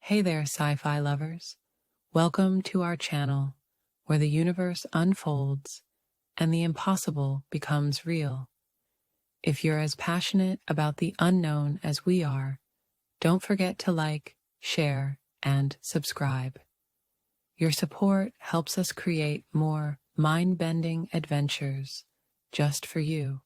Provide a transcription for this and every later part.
Hey there, sci-fi lovers. Welcome to our channel, where the universe unfolds and the impossible becomes real. If you're as passionate about the unknown as we are, don't forget to like, share, and subscribe. Your support helps us create more mind-bending adventures just for you.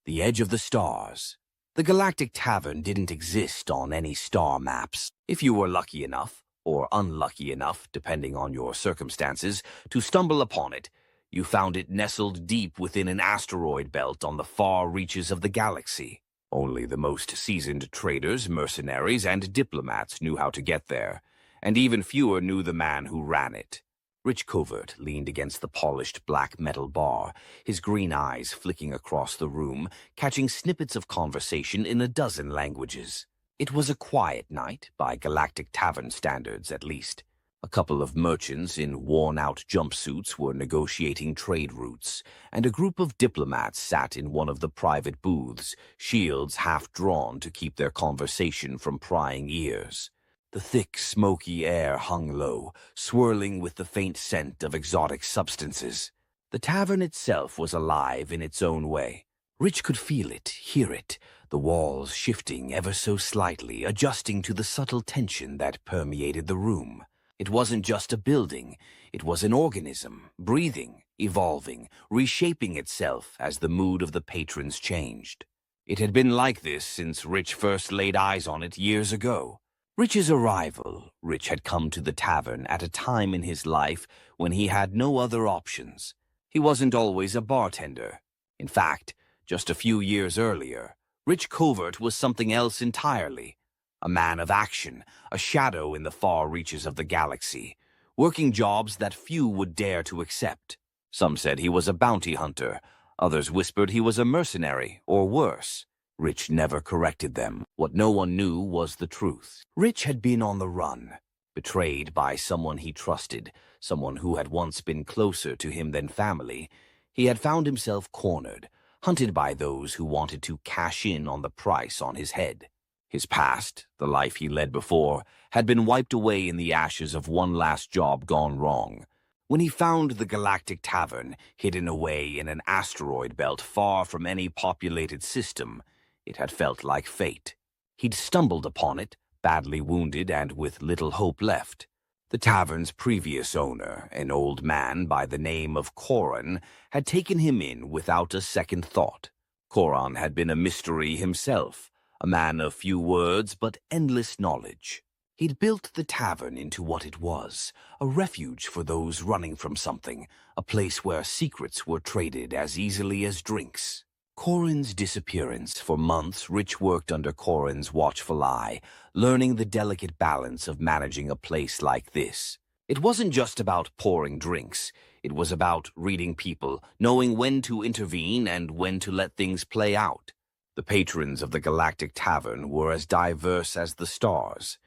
The Edge of the Stars. The Galactic Tavern didn't exist on any star maps. If you were lucky enough, or unlucky enough, depending on your circumstances, to stumble upon it, you found it nestled deep within an asteroid belt on the far reaches of the galaxy. Only the most seasoned traders, mercenaries, and diplomats knew how to get there, and even fewer knew the man who ran it. Rich Covert leaned against the polished black metal bar, his green eyes flicking across the room, catching snippets of conversation in a dozen languages. It was a quiet night, by Galactic Tavern standards at least. A couple of merchants in worn-out jumpsuits were negotiating trade routes, and a group of diplomats sat in one of the private booths, shields half drawn to keep their conversation from prying ears. The thick, smoky air hung low, swirling with the faint scent of exotic substances. The tavern itself was alive in its own way. Rich could feel it, hear it, the walls shifting ever so slightly, adjusting to the subtle tension that permeated the room. It wasn't just a building, it was an organism, breathing, evolving, reshaping itself as the mood of the patrons changed. It had been like this since Rich first laid eyes on it years ago. Rich's arrival. Rich had come to the tavern at a time in his life when he had no other options. He wasn't always a bartender. In fact, just a few years earlier, Rich Covert was something else entirely. A man of action, a shadow in the far reaches of the galaxy, working jobs that few would dare to accept. Some said he was a bounty hunter, others whispered he was a mercenary, or worse. Rich never corrected them. What no one knew was the truth. Rich had been on the run, betrayed by someone he trusted, someone who had once been closer to him than family. He had found himself cornered, hunted by those who wanted to cash in on the price on his head. His past, the life he led before, had been wiped away in the ashes of one last job gone wrong. When he found the Galactic Tavern, hidden away in an asteroid belt far from any populated system, it had felt like fate. He'd stumbled upon it, badly wounded and with little hope left. The tavern's previous owner, an old man by the name of Corin, had taken him in without a second thought. Corin had been a mystery himself, a man of few words but endless knowledge. He'd built the tavern into what it was, a refuge for those running from something, a place where secrets were traded as easily as drinks. Corin's disappearance. For months, Rich worked under Corin's watchful eye, learning the delicate balance of managing a place like this. It wasn't just about pouring drinks. It was about reading people, knowing when to intervene and when to let things play out. The patrons of the Galactic Tavern were as diverse as the stars.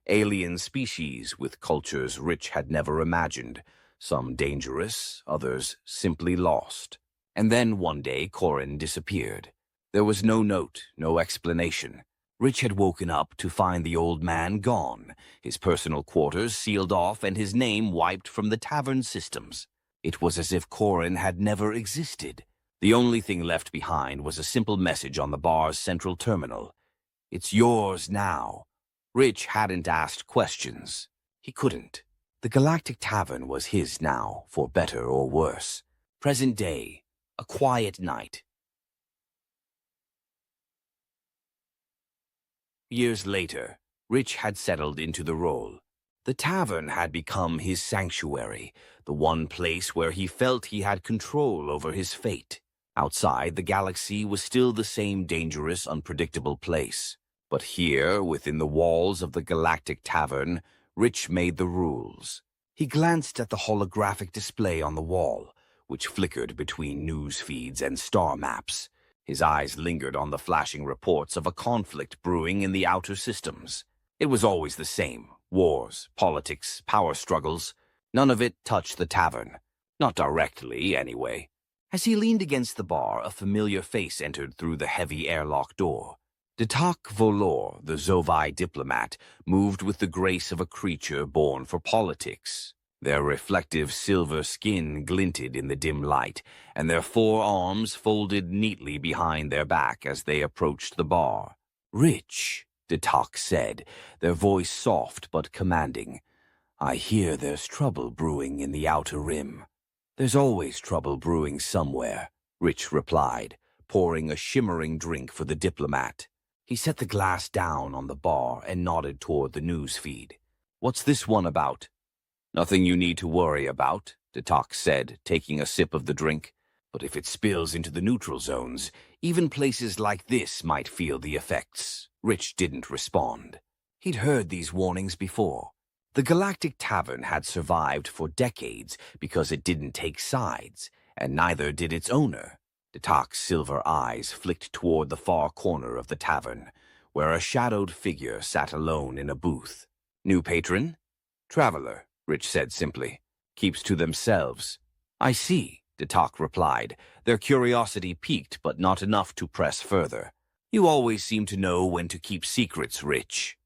Alien species with cultures Rich had never imagined, some dangerous, others simply lost. And then one day Corin disappeared. There was no note, no explanation. Rich had woken up to find the old man gone, his personal quarters sealed off and his name wiped from the tavern systems. It was as if Corin had never existed. The only thing left behind was a simple message on the bar's central terminal. "It's yours now." Rich hadn't asked questions. He couldn't. The Galactic Tavern was his now, for better or worse. Present day. A quiet night. Years later, Rich had settled into the role. The tavern had become his sanctuary, the one place where he felt he had control over his fate. Outside, the galaxy was still the same dangerous, unpredictable place. But here, within the walls of the Galactic Tavern, Rich made the rules. He glanced at the holographic display on the wall, which flickered between news feeds and star maps. His eyes lingered on the flashing reports of a conflict brewing in the outer systems. It was always the same. Wars, politics, power struggles. None of it touched the tavern. Not directly, anyway. As he leaned against the bar, a familiar face entered through the heavy airlock door. Ditak Volor, the Zovi diplomat, moved with the grace of a creature born for politics. Their reflective silver skin glinted in the dim light, and their forearms folded neatly behind their back as they approached the bar. "Rich," Ditak said, their voice soft but commanding. "I hear there's trouble brewing in the Outer Rim." "There's always trouble brewing somewhere," Rich replied, pouring a shimmering drink for the diplomat. He set the glass down on the bar and nodded toward the news feed. "What's this one about?" "Nothing you need to worry about," Ditak said, taking a sip of the drink. "But if it spills into the neutral zones, even places like this might feel the effects." Rich didn't respond. He'd heard these warnings before. The Galactic Tavern had survived for decades because it didn't take sides, and neither did its owner. Ditak's silver eyes flicked toward the far corner of the tavern, where a shadowed figure sat alone in a booth. "New patron?" "Traveler," Rich said simply. "Keeps to themselves." "I see," Ditak replied, their curiosity piqued but not enough to press further. "You always seem to know when to keep secrets, Rich."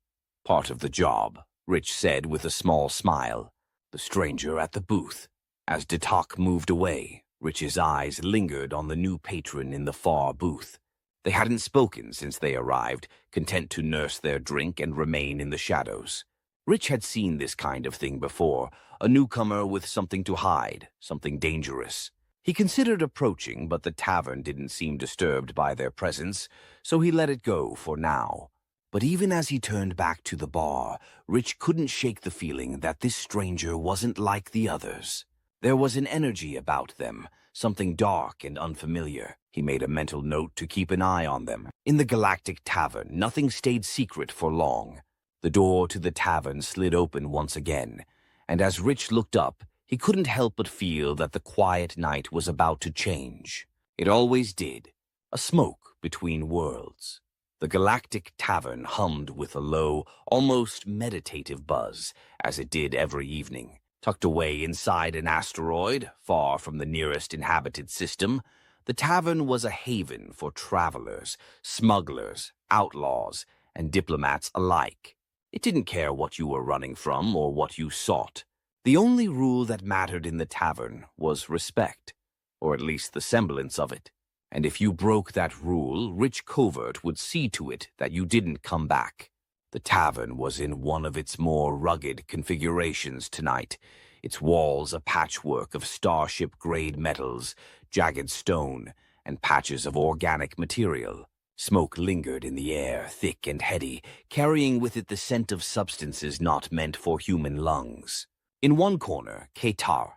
"Part of the job," Rich said with a small smile. The stranger at the booth. As Ditak moved away, Rich's eyes lingered on the new patron in the far booth. They hadn't spoken since they arrived, content to nurse their drink and remain in the shadows. Rich had seen this kind of thing before, a newcomer with something to hide, something dangerous. He considered approaching, but the tavern didn't seem disturbed by their presence, so he let it go for now. But even as he turned back to the bar, Rich couldn't shake the feeling that this stranger wasn't like the others. There was an energy about them, something dark and unfamiliar. He made a mental note to keep an eye on them. In the Galactic Tavern, nothing stayed secret for long. The door to the tavern slid open once again, and as Rich looked up, he couldn't help but feel that the quiet night was about to change. It always did. A smoke between worlds. The Galactic Tavern hummed with a low, almost meditative buzz, as it did every evening. Tucked away inside an asteroid, far from the nearest inhabited system, the tavern was a haven for travelers, smugglers, outlaws, and diplomats alike. It didn't care what you were running from or what you sought. The only rule that mattered in the tavern was respect, or at least the semblance of it. And if you broke that rule, Rich Covert would see to it that you didn't come back. The tavern was in one of its more rugged configurations tonight, its walls a patchwork of starship-grade metals, jagged stone, and patches of organic material. Smoke lingered in the air, thick and heady, carrying with it the scent of substances not meant for human lungs. In one corner, Ketar,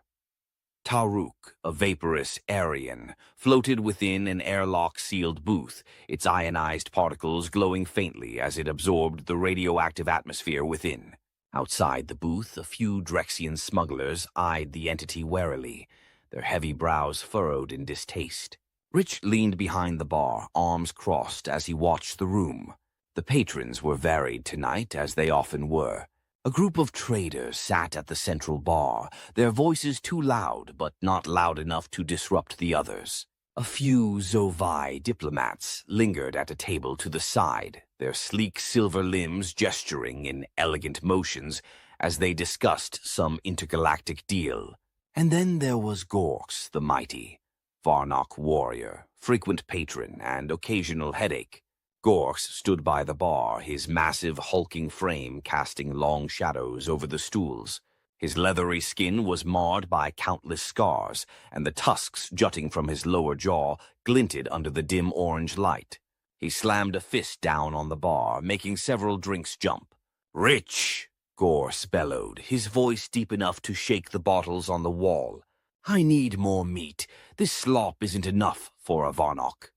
Taruk, a vaporous Aryan, floated within an airlock-sealed booth, its ionized particles glowing faintly as it absorbed the radioactive atmosphere within. Outside the booth, a few Drexian smugglers eyed the entity warily, their heavy brows furrowed in distaste. Rich leaned behind the bar, arms crossed as he watched the room. The patrons were varied tonight, as they often were. A group of traders sat at the central bar, their voices too loud, but not loud enough to disrupt the others. A few Zovi diplomats lingered at a table to the side, their sleek silver limbs gesturing in elegant motions as they discussed some intergalactic deal. And then there was Gorks the Mighty, Varnock warrior, frequent patron, and occasional headache. Gorks stood by the bar, his massive, hulking frame casting long shadows over the stools. His leathery skin was marred by countless scars, and the tusks jutting from his lower jaw glinted under the dim orange light. He slammed a fist down on the bar, making several drinks jump. "Rich!" Gorse bellowed, his voice deep enough to shake the bottles on the wall. "I need more meat. This slop isn't enough for a Varnock."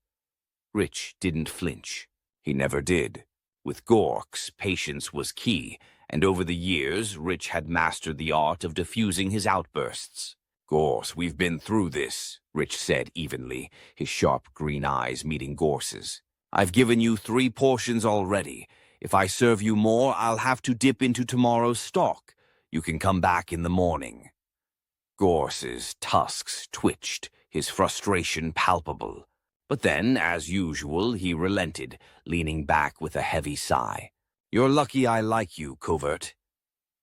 Rich didn't flinch. He never did. With Gorks, patience was key, and over the years, Rich had mastered the art of diffusing his outbursts. "Gorse, we've been through this," Rich said evenly, his sharp green eyes meeting Gorse's. "I've given you 3 portions already. If I serve you more, I'll have to dip into tomorrow's stock. You can come back in the morning." Gorse's tusks twitched, his frustration palpable. But then, as usual, he relented, leaning back with a heavy sigh. "You're lucky I like you, Covert."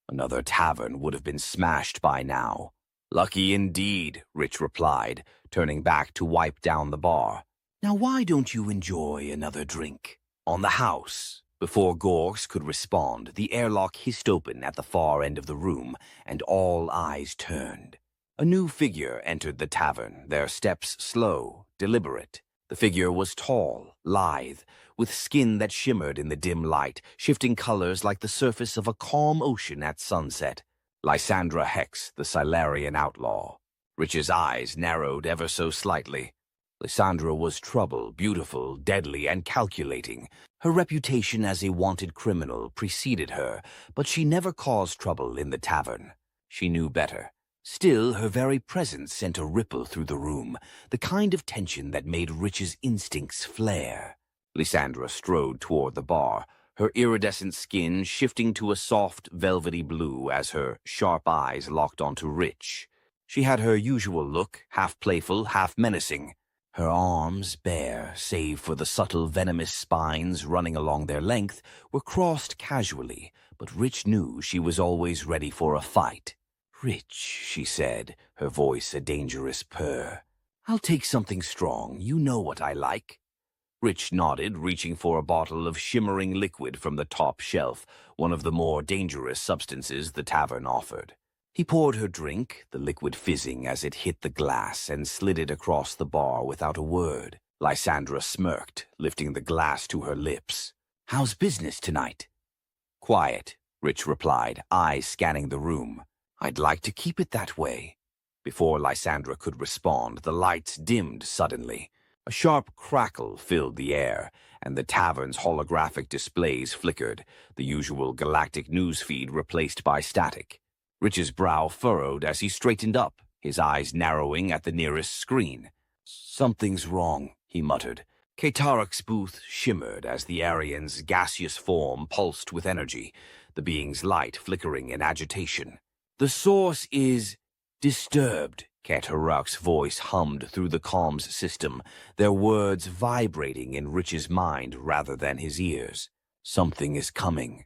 Another tavern would have been smashed by now. "Lucky indeed," Rich replied, turning back to wipe down the bar. "Now why don't you enjoy another drink?" On the house. Before Gorks could respond, the airlock hissed open at the far end of the room, and all eyes turned. A new figure entered the tavern, their steps slow, deliberate. The figure was tall, lithe, with skin that shimmered in the dim light, shifting colors like the surface of a calm ocean at sunset. Lysandra Hex, the Silarian outlaw. Rich's eyes narrowed ever so slightly. Lysandra was troubled, beautiful, deadly, and calculating. Her reputation as a wanted criminal preceded her, but she never caused trouble in the tavern. She knew better. Still, her very presence sent a ripple through the room, the kind of tension that made Rich's instincts flare. Lysandra strode toward the bar, her iridescent skin shifting to a soft, velvety blue as her sharp eyes locked onto Rich. She had her usual look, half playful, half menacing. Her arms, bare, save for the subtle venomous spines running along their length, were crossed casually, but Rich knew she was always ready for a fight. "Rich," she said, her voice a dangerous purr. "I'll take something strong. You know what I like." Rich nodded, reaching for a bottle of shimmering liquid from the top shelf, one of the more dangerous substances the tavern offered. He poured her drink, the liquid fizzing as it hit the glass, and slid it across the bar without a word. Lysandra smirked, lifting the glass to her lips. "How's business tonight?" "Quiet," Rich replied, eyes scanning the room. "I'd like to keep it that way." Before Lysandra could respond, the lights dimmed suddenly. A sharp crackle filled the air, and the tavern's holographic displays flickered, the usual galactic newsfeed replaced by static. Rich's brow furrowed as he straightened up, his eyes narrowing at the nearest screen. "Something's wrong," he muttered. Katarak's booth shimmered as the Aryan's gaseous form pulsed with energy, the being's light flickering in agitation. "The source is disturbed," Katarak's voice hummed through the comms system, their words vibrating in Rich's mind rather than his ears. "Something is coming."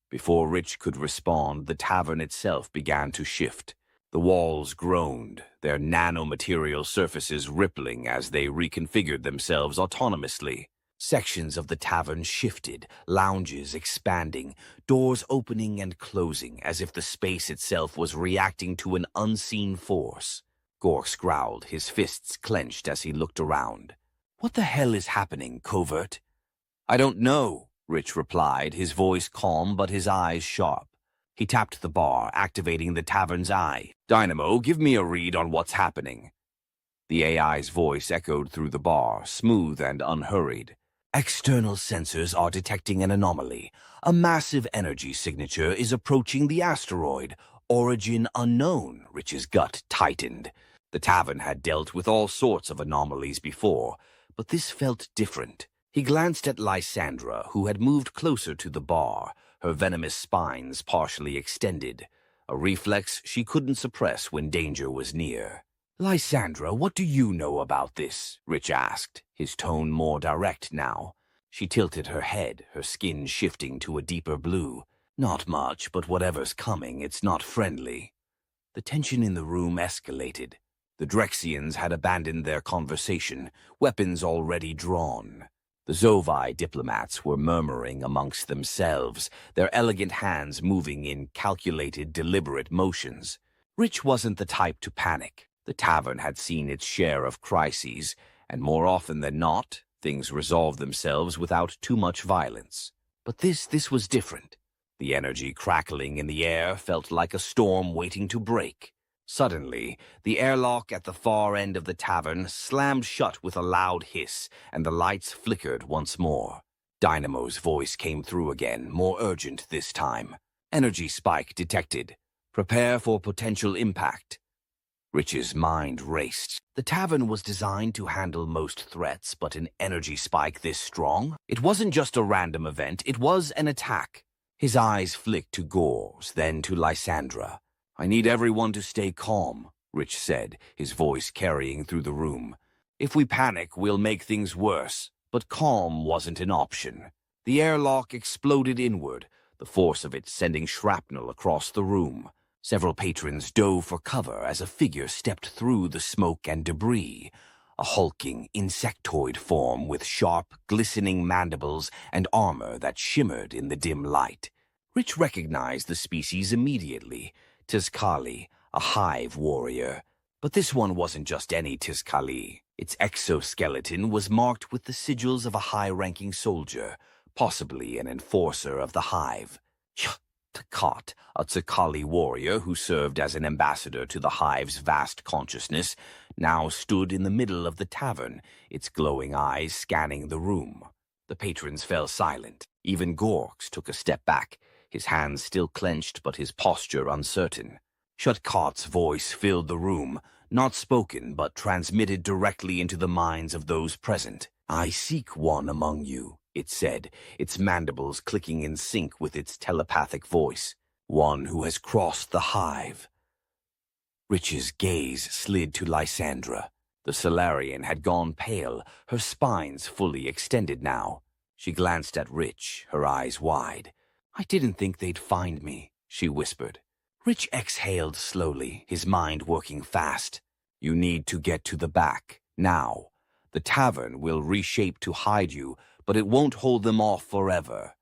Before Rich could respond, the tavern itself began to shift. The walls groaned, their nanomaterial surfaces rippling as they reconfigured themselves autonomously. Sections of the tavern shifted, lounges expanding, doors opening and closing as if the space itself was reacting to an unseen force. Gorks growled, his fists clenched as he looked around. "What the hell is happening, Covert?" "I don't know," Rich replied, his voice calm but his eyes sharp. He tapped the bar, activating the tavern's eye. "Dynamo, give me a read on what's happening." The AI's voice echoed through the bar, smooth and unhurried. "External sensors are detecting an anomaly. A massive energy signature is approaching the asteroid. Origin unknown," Rich's gut tightened. The tavern had dealt with all sorts of anomalies before, but this felt different. He glanced at Lysandra, who had moved closer to the bar, her venomous spines partially extended, a reflex she couldn't suppress when danger was near. "Lysandra, what do you know about this?" Rich asked, his tone more direct now. She tilted her head, her skin shifting to a deeper blue. "Not much, but whatever's coming, it's not friendly." The tension in the room escalated. The Drexians had abandoned their conversation, weapons already drawn. The Zovi diplomats were murmuring amongst themselves, their elegant hands moving in calculated, deliberate motions. Rich wasn't the type to panic. The tavern had seen its share of crises, and more often than not, things resolved themselves without too much violence. But this was different. The energy crackling in the air felt like a storm waiting to break. Suddenly, the airlock at the far end of the tavern slammed shut with a loud hiss, and the lights flickered once more. Dynamo's voice came through again, more urgent this time. "Energy spike detected. Prepare for potential impact." Rich's mind raced. The tavern was designed to handle most threats, but an energy spike this strong? It wasn't just a random event, it was an attack. His eyes flicked to Gors, then to Lysandra. "I need everyone to stay calm," Rich said, his voice carrying through the room. If we panic, we'll make things worse. But calm wasn't an option. The airlock exploded inward, the force of it sending shrapnel across the room. Several patrons dove for cover as a figure stepped through the smoke and debris. A hulking, insectoid form with sharp, glistening mandibles and armor that shimmered in the dim light. Rich recognized the species immediately. Tizcali, a hive warrior. But this one wasn't just any Tizcali. Its exoskeleton was marked with the sigils of a high-ranking soldier, possibly an enforcer of the hive. Takat, a Tizcali warrior who served as an ambassador to the hive's vast consciousness, now stood in the middle of the tavern, its glowing eyes scanning the room. The patrons fell silent. Even Gorks took a step back, his hands still clenched but his posture uncertain. Shutkot's voice filled the room, not spoken but transmitted directly into the minds of those present. "I seek one among you," it said, its mandibles clicking in sync with its telepathic voice. "One who has crossed the hive." Rich's gaze slid to Lysandra. The Solarian had gone pale, her spines fully extended now. She glanced at Rich, her eyes wide. "I didn't think they'd find me," she whispered. Rich exhaled slowly, his mind working fast. "You need to get to the back, now. The tavern will reshape to hide you, but it won't hold them off forever."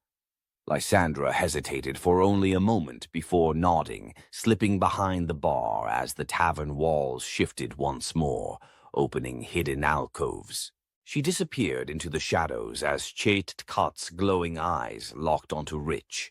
Lysandra hesitated for only a moment before nodding, slipping behind the bar as the tavern walls shifted once more, opening hidden alcoves. She disappeared into the shadows as Chaitkot's glowing eyes locked onto Rich.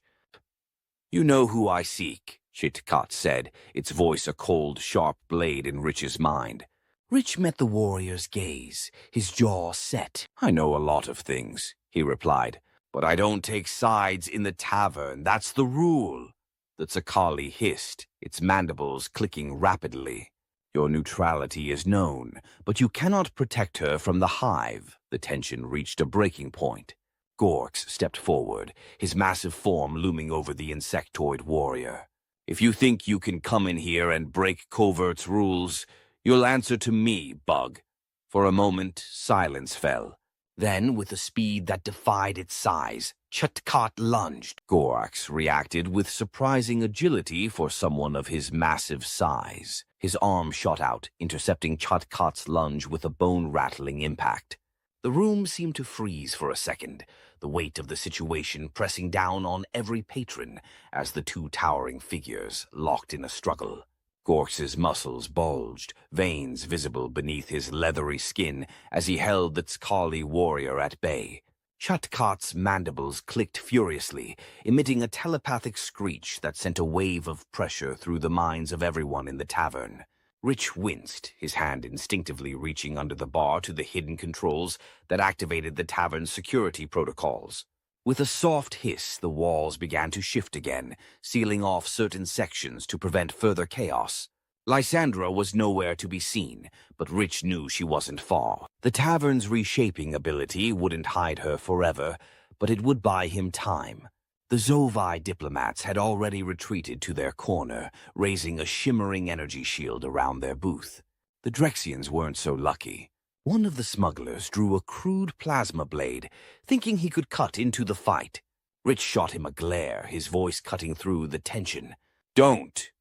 "You know who I seek," Chaitkot said, its voice a cold, sharp blade in Rich's mind. Rich met the warrior's gaze, his jaw set. "I know a lot of things," he replied, "but I don't take sides in the tavern. That's the rule." The Tizcali hissed, its mandibles clicking rapidly. "Your neutrality is known, but you cannot protect her from the hive." The tension reached a breaking point. Gorks stepped forward, his massive form looming over the insectoid warrior. "If you think you can come in here and break Covert's rules, you'll answer to me, Bug." For a moment, silence fell. Then, with a speed that defied its size, Chaitkot lunged. Gorks reacted with surprising agility for someone of his massive size. His arm shot out, intercepting Chaitkot's lunge with a bone-rattling impact. The room seemed to freeze for a second, the weight of the situation pressing down on every patron as the two towering figures locked in a struggle. Gorks's muscles bulged, veins visible beneath his leathery skin as he held the Tizcali warrior at bay. Chaitkot's mandibles clicked furiously, emitting a telepathic screech that sent a wave of pressure through the minds of everyone in the tavern. Rich winced, his hand instinctively reaching under the bar to the hidden controls that activated the tavern's security protocols. With a soft hiss, the walls began to shift again, sealing off certain sections to prevent further chaos. Lysandra was nowhere to be seen, but Rich knew she wasn't far. The tavern's reshaping ability wouldn't hide her forever, but it would buy him time. The Zovi diplomats had already retreated to their corner, raising a shimmering energy shield around their booth. The Drexians weren't so lucky. One of the smugglers drew a crude plasma blade, thinking he could cut into the fight. Rich shot him a glare, his voice cutting through the tension. "Don't!"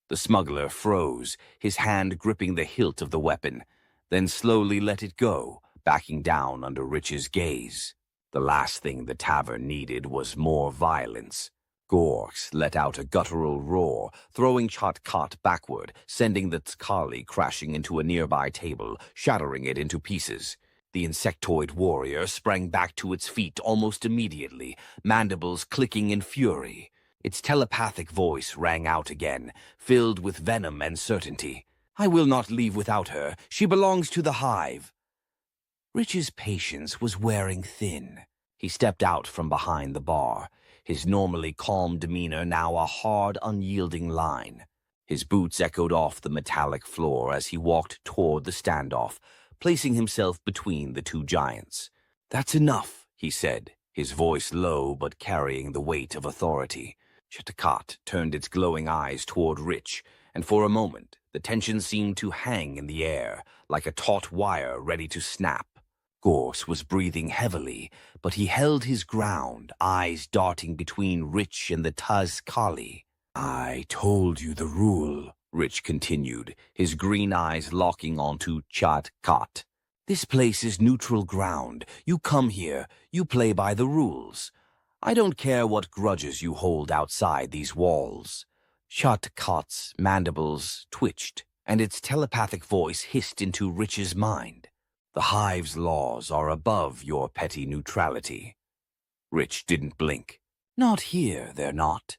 The smuggler froze, his hand gripping the hilt of the weapon, then slowly let it go, backing down under Rich's gaze. The last thing the tavern needed was more violence. Gorks let out a guttural roar, throwing Chaitkot backward, sending the Tizcali crashing into a nearby table, shattering it into pieces. The insectoid warrior sprang back to its feet almost immediately, mandibles clicking in fury. Its telepathic voice rang out again, filled with venom and certainty. "I will not leave without her. She belongs to the hive." Rich's patience was wearing thin. He stepped out from behind the bar, his normally calm demeanor now a hard, unyielding line. His boots echoed off the metallic floor as he walked toward the standoff, placing himself between the two giants. "That's enough," he said, his voice low but carrying the weight of authority. Chaitkot turned its glowing eyes toward Rich, and for a moment The tension seemed to hang in the air, like a taut wire ready to snap. Gorse was breathing heavily, but he held his ground, eyes darting between Rich and the Tazkali. "I told you the rule," Rich continued, his green eyes locking onto Chat-Kat. "This place is neutral ground. You come here, you play by the rules. I don't care what grudges you hold outside these walls." Chat-Kat's mandibles twitched, and its telepathic voice hissed into Rich's mind. "The hive's laws are above your petty neutrality." Rich didn't blink. "Not here, they're not."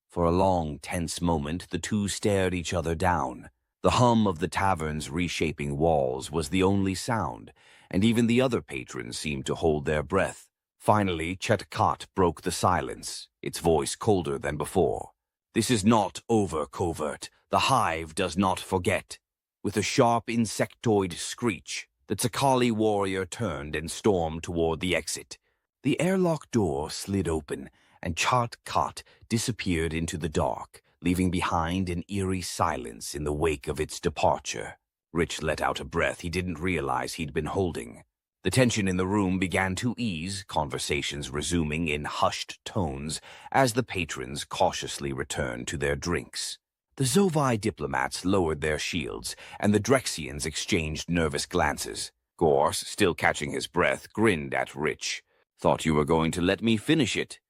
For a long, tense moment, the two stared each other down. The hum of the tavern's reshaping walls was the only sound, and even the other patrons seemed to hold their breath. Finally, Chet-Kat broke the silence, its voice colder than before. "This is not over, Covert. The hive does not forget." With a sharp insectoid screech, the Tsakali warrior turned and stormed toward the exit. The airlock door slid open, and Chet-Kat disappeared into the dark, leaving behind an eerie silence in the wake of its departure. Rich let out a breath he didn't realize he'd been holding. The tension in the room began to ease, conversations resuming in hushed tones as the patrons cautiously returned to their drinks. The Zovi diplomats lowered their shields, and the Drexians exchanged nervous glances. Gorse, still catching his breath, grinned at Rich. "Thought you were going to let me finish it."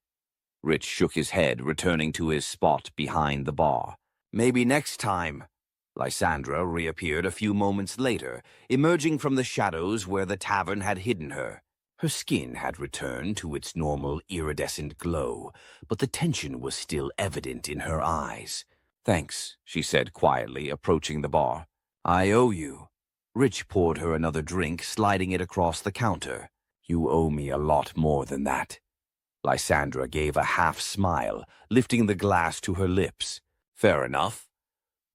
Rich shook his head, returning to his spot behind the bar. "Maybe next time." Lysandra reappeared a few moments later, emerging from the shadows where the tavern had hidden her. Her skin had returned to its normal iridescent glow, but the tension was still evident in her eyes. "Thanks," she said quietly, approaching the bar. "I owe you." Rich poured her another drink, sliding it across the counter. "You owe me a lot more than that." Lysandra gave a half-smile, lifting the glass to her lips. "Fair enough."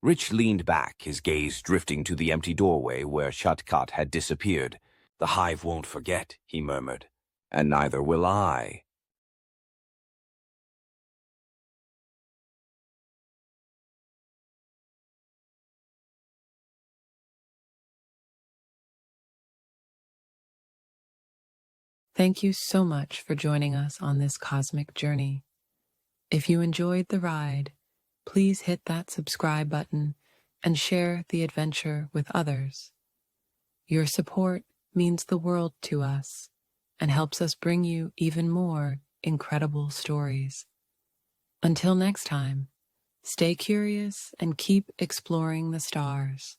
Rich leaned back, his gaze drifting to the empty doorway where Chet-Kat had disappeared. "The hive won't forget," he murmured. "And neither will I." Thank you so much for joining us on this cosmic journey. If you enjoyed the ride, please hit that subscribe button and share the adventure with others. Your support means the world to us and helps us bring you even more incredible stories. Until next time, stay curious and keep exploring the stars.